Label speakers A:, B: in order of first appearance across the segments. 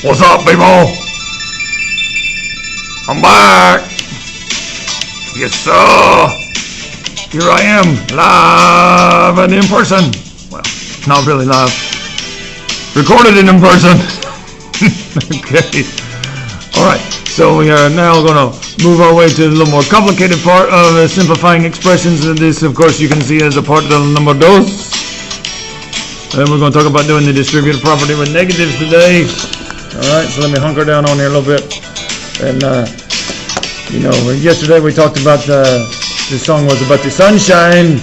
A: What's up, people? I'm back. Yes, sir. Here I am, live and in person. Well, not really live. Recorded it in person. Okay. All right. So we are now going to move our way to a little more complicated part of simplifying expressions. And this, of course, you can see as a part del number dos. And we're going to talk about doing the distributive property with negatives today. Alright, so let me hunker down on here a little bit. And, yesterday we talked about this song was about the sunshine.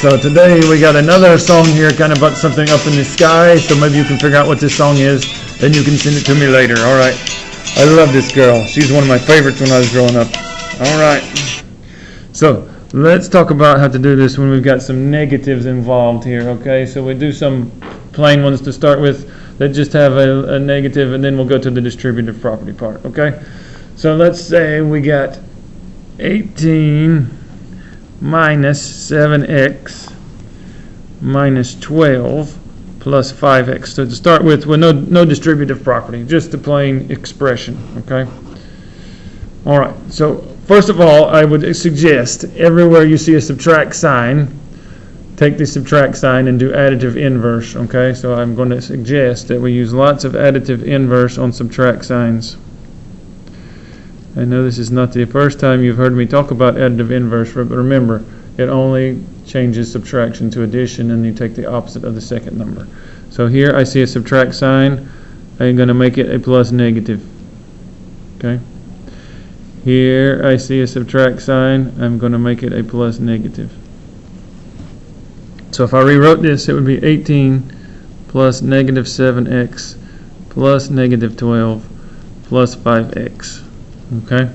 A: So today we got another song here kind of about something up in the sky. So maybe you can figure out what this song is. Then you can send it to me later. Alright. I love this girl. She's one of my favorites when I was growing up. Alright. So let's talk about how to do this when we've got some negatives involved here. Okay, so we do some plain ones to start with that just have a negative, and then we'll go to the distributive property part. Okay, so let's say we got 18 minus 7x minus 12 plus 5x. So to start with no distributive property, just a plain expression. Okay, all right, so first of all, I would suggest everywhere you see a subtract sign, take the subtract sign and do additive inverse. Okay, so I'm going to suggest that we use lots of additive inverse on subtract signs. I know this is not the first time you've heard me talk about additive inverse, but remember, it only changes subtraction to addition, and you take the opposite of the second number. So here I see a subtract sign. I'm going to make it a plus negative. Okay. Here I see a subtract sign. I'm going to make it a plus negative. So if I rewrote this, it would be 18 plus negative 7x plus negative 12 plus 5x. Okay?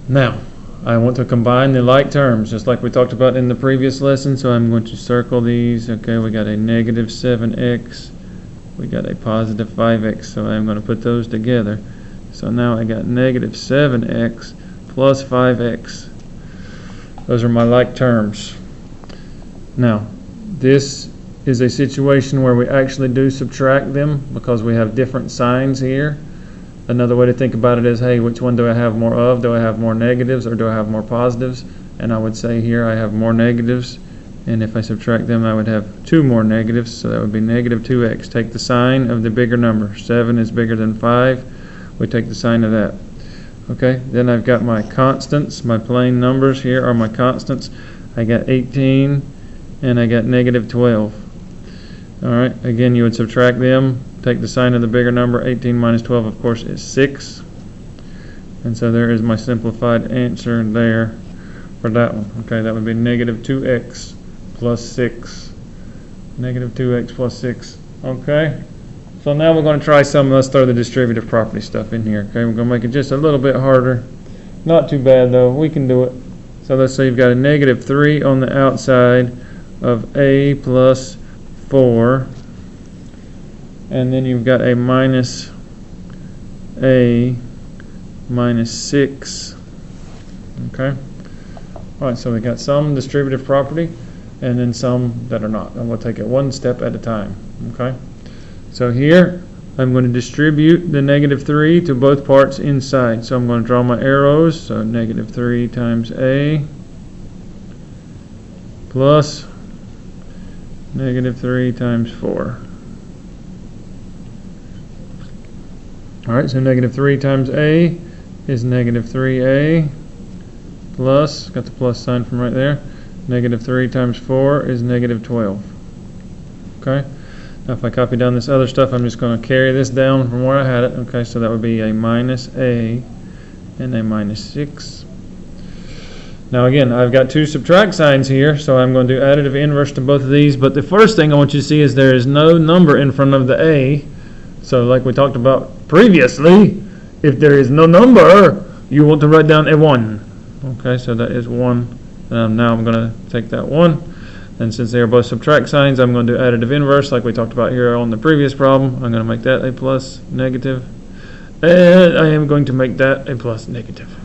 A: Now, I want to combine the like terms, just like we talked about in the previous lesson, so I'm going to circle these. Okay, we got a negative 7x, we got a positive 5x, so I'm going to put those together. So now I got negative 7x plus 5x. Those are my like terms. Now, this is a situation where we actually do subtract them because we have different signs here. Another way to think about it is, hey, which one do I have more of? Do I have more negatives or do I have more positives? And I would say here I have more negatives, and if I subtract them I would have 2 more negatives, so that would be negative 2x. Take the sign of the bigger number. 7 is bigger than 5. We take the sign of that. Okay, then I've got my constants. My plain numbers here are my constants. I got 18 and I got negative 12. Alright, again you would subtract them, take the sign of the bigger number. 18 minus 12 of course is 6. And so there is my simplified answer there for that one. Okay, that would be negative 2x plus 6. Negative 2x plus 6. Okay, so now we're going to try some. Let's throw the distributive property stuff in here. Okay, we're going to make it just a little bit harder. Not too bad though, we can do it. So let's say you've got a negative 3 on the outside of a plus 4, and then you've got a minus a minus 6. Okay, alright, so we got some distributive property and then some that are not, and we'll take it one step at a time. Okay, so here I'm going to distribute the negative 3 to both parts inside, so I'm going to draw my arrows. So negative 3 times a plus negative 3 times 4. Alright, so negative 3 times a is negative 3a plus, got the plus sign from right there, negative 3 times 4 is negative 12. Okay, now if I copy down this other stuff, I'm just going to carry this down from where I had it. Okay, so that would be a minus a and a minus 6. Now again, I've got 2 subtract signs here, so I'm going to do additive inverse to both of these. But the first thing I want you to see is there is no number in front of the a. So like we talked about previously, if there is no number, you want to write down a 1. Okay, so that is 1. Now I'm going to take that 1. And since they are both subtract signs, I'm going to do additive inverse like we talked about here on the previous problem. I'm going to make that a plus negative. And I am going to make that a plus negative.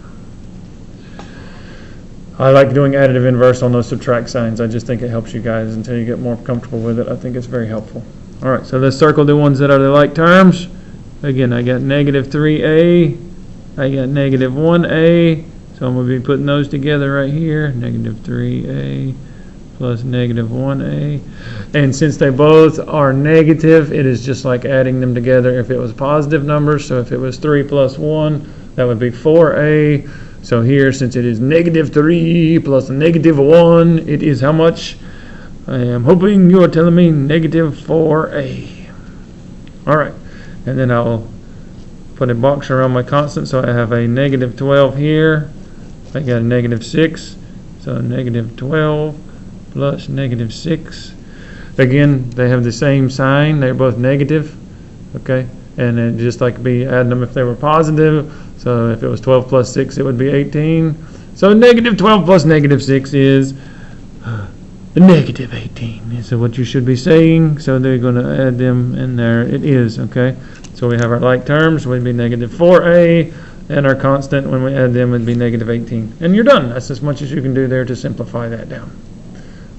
A: I like doing additive inverse on those subtract signs. I just think it helps you guys until you get more comfortable with it. I think it's very helpful. All right, so let's circle the ones that are the like terms. Again, I got negative 3a, I got negative 1a, so I'm going to be putting those together right here, negative 3a plus negative 1a. And since they both are negative, it is just like adding them together if it was positive numbers. So if it was 3 plus 1, that would be 4a. So here, since it is negative 3 plus negative 1, it is how much? I am hoping you are telling me negative 4a. All right, and then I'll put a box around my constant, so I have a negative 12 here. I got a negative 6, so negative 12 plus negative 6. Again, they have the same sign. They're both negative, okay? And it just like be adding them if they were positive. So if it was 12 plus 6, it would be 18. So negative 12 plus negative 6 is negative 18 is what you should be saying. So they're going to add them in there. It is, okay? So we have our like terms would be negative 4a, and our constant when we add them would be negative 18. And you're done. That's as much as you can do there to simplify that down.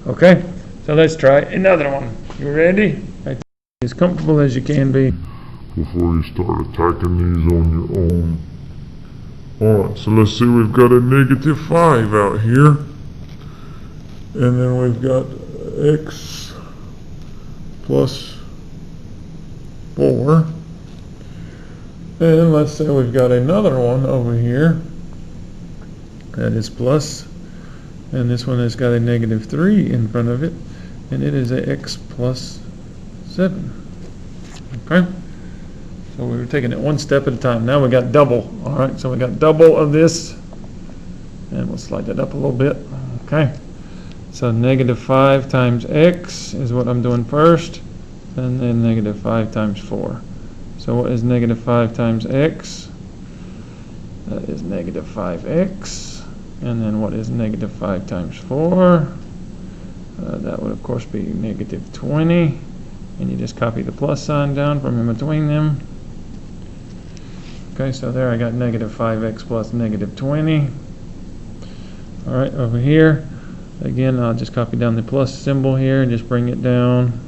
A: Okay? So let's try another one. You ready? As comfortable as you can be
B: before you start attacking these on your own. Alright, so let's see, we've got a negative 5 out here. And then we've got x plus 4. And let's say we've got another one over here that is plus, and this one has got a negative 3 in front of it, and it is a x plus 7. Okay? So we were taking it one step at a time. Now we got double. Alright, so we got double of this, and we'll slide that up a little bit. Okay? So negative 5 times x is what I'm doing first, and then negative 5 times 4. So what is negative 5 times x? That is negative 5x. And then what is negative 5 times 4? That would of course be negative 20. And you just copy the plus sign down from in between them. Okay, so there I got negative 5x plus negative 20. Alright, over here, again, I'll just copy down the plus symbol here and just bring it down.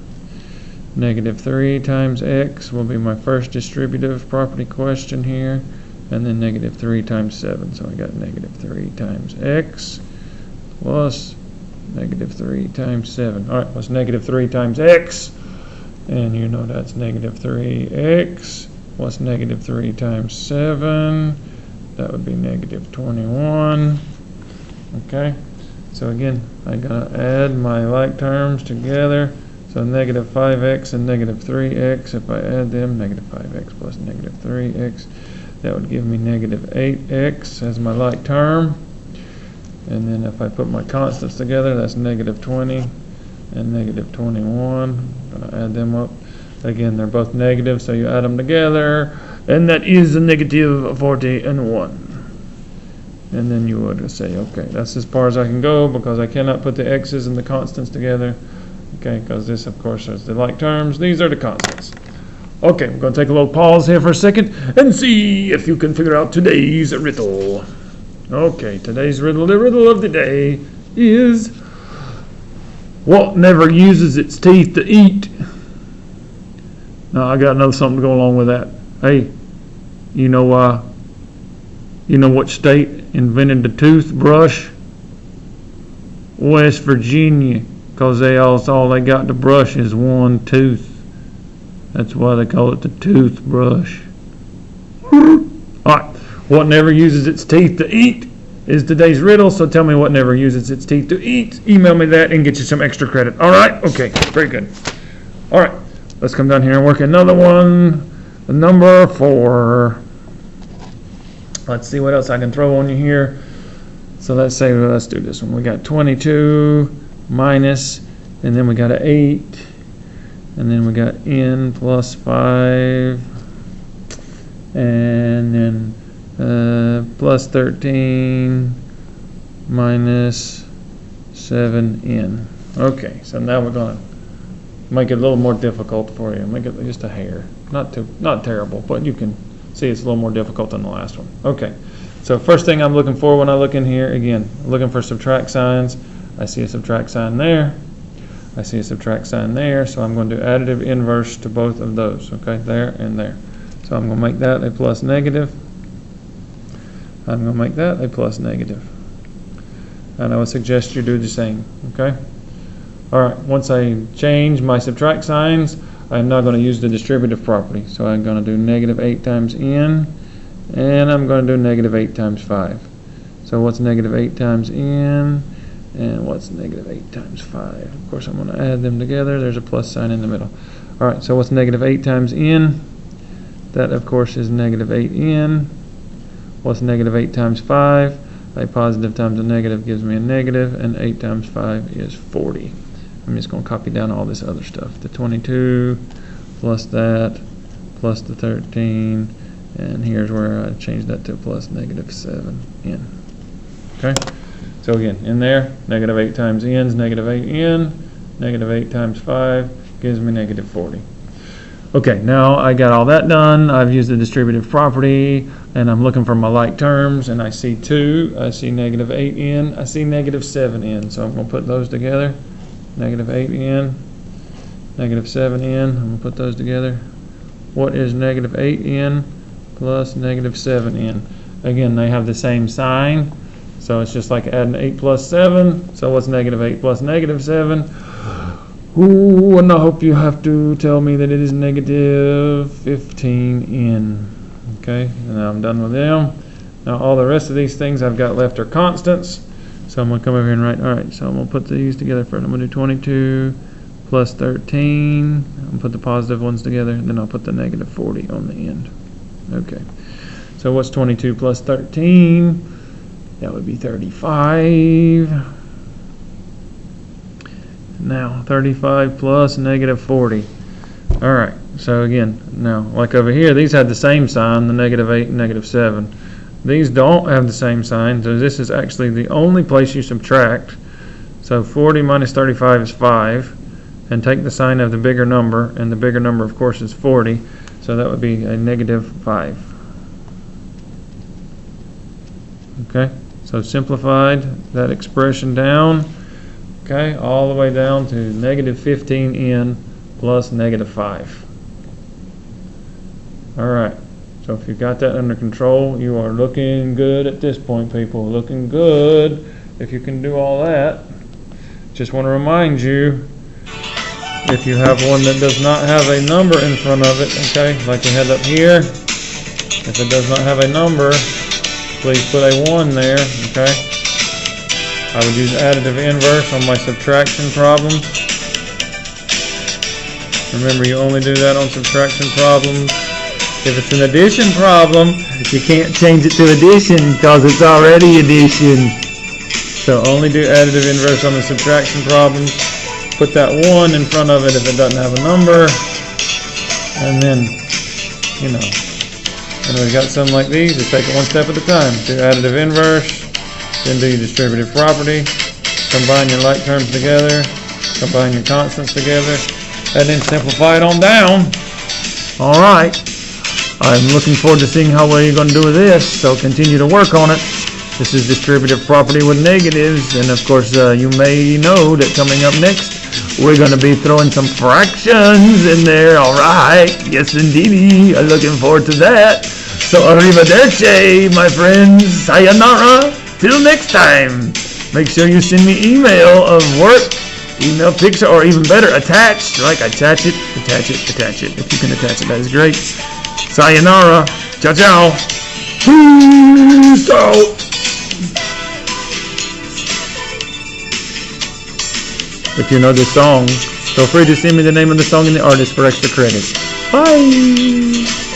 B: Negative 3 times x will be my first distributive property question here, and then negative 3 times 7. So I got negative 3 times x plus negative 3 times 7. All right, what's negative 3 times x? And you know that's negative 3x. What's negative 3 times 7? That would be negative 21. Okay, so again, I'm going to add my like terms together. So negative 5x and negative 3x, if I add them, negative 5x plus negative 3x, that would give me negative 8x as my like term. And then if I put my constants together, that's negative 20 and negative 21. I'm going to add them up. Again, they're both negative, so you add them together, and that is a negative 41. And then you would say, okay, that's as far as I can go because I cannot put the x's and the constants together. Okay, because this, of course, is the like terms. These are the constants. Okay, I'm going to take a little pause here for a second and see if you can figure out today's riddle. Okay, today's riddle, the riddle of the day is, what never uses its teeth to eat? Now, I got another something to go along with that. Hey, you know what state invented the toothbrush? West Virginia. Because all they got to brush is one tooth. That's why they call it the toothbrush. Alright, what never uses its teeth to eat is today's riddle. So tell me what never uses its teeth to eat. Email me that and get you some extra credit. Alright, okay, very good. Alright, let's come down here and work another one. Number 4. Let's see what else I can throw on you here. So let's do this one. We got 22 minus, and then we got an 8, and then we got n plus 5, and then plus 13 minus 7n. Okay, so now we're going to make it a little more difficult for you. Make it just a hair. Not terrible, but you can see it's a little more difficult than the last one. Okay, so first thing I'm looking for when I look in here, again, looking for subtract signs. I see a subtract sign there.
A: I see a subtract sign there, so I'm going to do additive inverse to both of those, okay, there and there. So I'm going to make that a plus negative. I'm going to make that a plus negative. And I would suggest you do the same, okay? All right, once I change my subtract signs, I'm now going to use the distributive property. So I'm going to do negative 8 times n, and I'm going to do negative 8 times 5. So what's negative 8 times n, and what's negative 8 times 5? Of course, I'm going to add them together. There's a plus sign in the middle. All right, so what's negative 8 times n? That, of course, is negative 8n. What's negative 8 times 5? A positive times a negative gives me a negative, and 8 times 5 is 40. I'm just going to copy down all this other stuff. The 22 plus that plus the 13, and here's where I change that to plus negative 7n. Okay? So again, in there, negative 8 times n is negative 8n. Negative 8 times 5 gives me negative 40. Okay, now I got all that done. I've used the distributive property, and I'm looking for my like terms, and I see 2, I see negative 8n, I see negative 7n. So I'm going to put those together. Negative 8n, negative 7n, I'm going to put those together. What is negative 8n plus negative 7n? Again, they have the same sign, so it's just like adding 8 plus 7. So what's negative 8 plus negative 7? Ooh, and I hope you have to tell me that it is negative 15n. Okay, and now I'm done with them. Now all the rest of these things I've got left are constants. So I'm going to come over here and write, all right, so I'm going to put these together first. I'm going to do 22 plus 13. I'm going to put the positive ones together, and then I'll put the negative 40 on the end. Okay, so what's 22 plus 13? That would be 35. Now 35 plus negative 40. All right, so again, now like over here, these had the same sign, the negative 8 and negative 7. These don't have the same sign, so this is actually the only place you subtract. So 40 minus 35 is 5, and take the sign of the bigger number, and the bigger number of course is 40, so that would be a negative 5. Okay, so simplified that expression down, okay, all the way down to negative 15n plus negative 5. All right. So if you've got that under control, you are looking good at this point, people. Looking good if you can do all that. Just want to remind you, if you have one that does not have a number in front of it, okay, like we had up here, if it does not have a number, please put a 1 there, okay? I would use additive inverse on my subtraction problems. Remember, you only do that on subtraction problems. If it's an addition problem, you can't change it to addition because it's already addition. So only do additive inverse on the subtraction problems. Put that 1 in front of it if it doesn't have a number. And then, you know, when we've got something like these, just take it one step at a time. Do additive inverse, then do your distributive property. Combine your like terms together. Combine your constants together. And then simplify it on down. All right. I'm looking forward to seeing how well you're going to do with this, so continue to work on it. This is distributive property with negatives, and of course you may know that coming up next, we're going to be throwing some fractions in there. All right, yes indeedy, I'm looking forward to that. So arrivederci, my friends, sayonara, till next time. Make sure you send me email of work, email picture, or even better, attached, like attach it, if you can attach it, that is great. Sayonara. Ciao, ciao. Peace out. If you know this song, feel free to send me the name of the song and the artist for extra credit. Bye.